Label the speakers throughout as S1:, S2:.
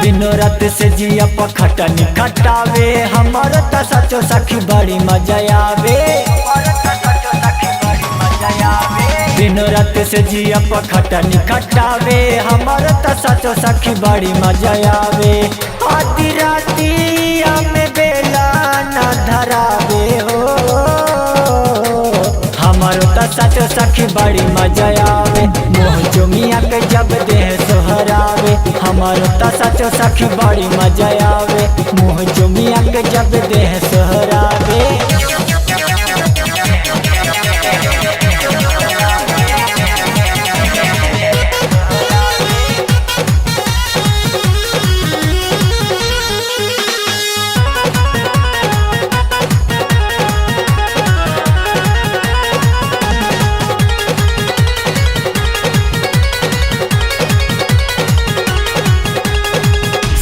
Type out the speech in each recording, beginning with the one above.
S1: दिनों रात से जिया पखटनी खटावे हमार त सचो सखी बड़ी मजा आवे। दिनों रात से जिया पखटनी खटावे हमार त सचो सखी बड़ी मजा आवे। आधी रातिया में बेला न धरावे हो हमारो त सचो सखी बड़ी मजा आवे। मोह चुमिया के जब देह सोहरावे हमारो त सचो सखी बड़ी मजा आवे। मोह चुमिया के जब देह सोहरावे।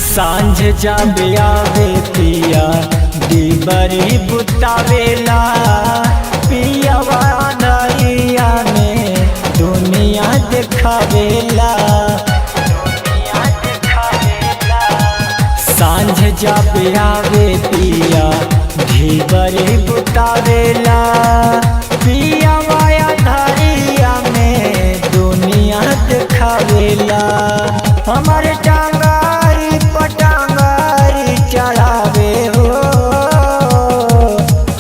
S1: सांझ जब आवे पिया दीबरी बुतावेला पियावा नैया में दुनिया देखावेला। सांझ जब आवे पिया दीबरी बुतावेला पियावा नैया में दुनिया देखावेला। हमारे टांगारी पटांगारी चढ़ावे हो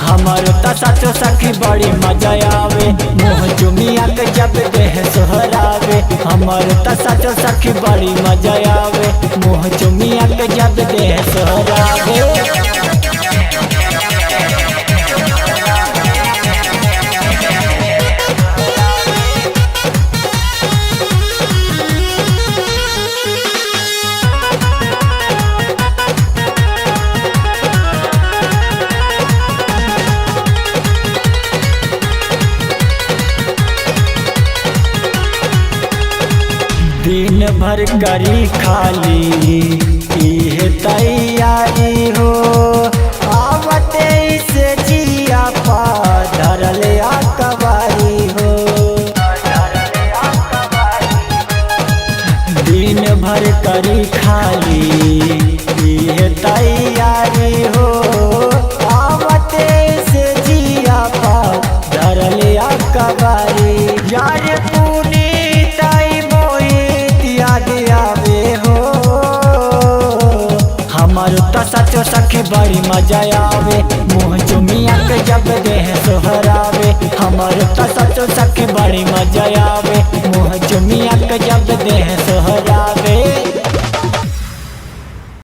S1: हमारो त सचो सखी बड़ी मजा आवे। मोह चुमिया के जब देह सोहरावे हमारो त सचो सखी बड़ी मजा आवे। मोह चुमिया के जब देह सोहरावे। दिन भर करी खाली इहे तैयारी हो आवते से जिया पा धरल कवारी हो। दिन भर करी खाली इहे तैयारी हो आवते से जिया पा धरल कवारी। यार हमारो त सचो सखी बड़ी मजा आवे। मुँह चुमिया के जब देह सोहरावे हमारो त सचो सखी बड़ी मजा आवे। मुँह चुमिया के जब देह सोहरावे।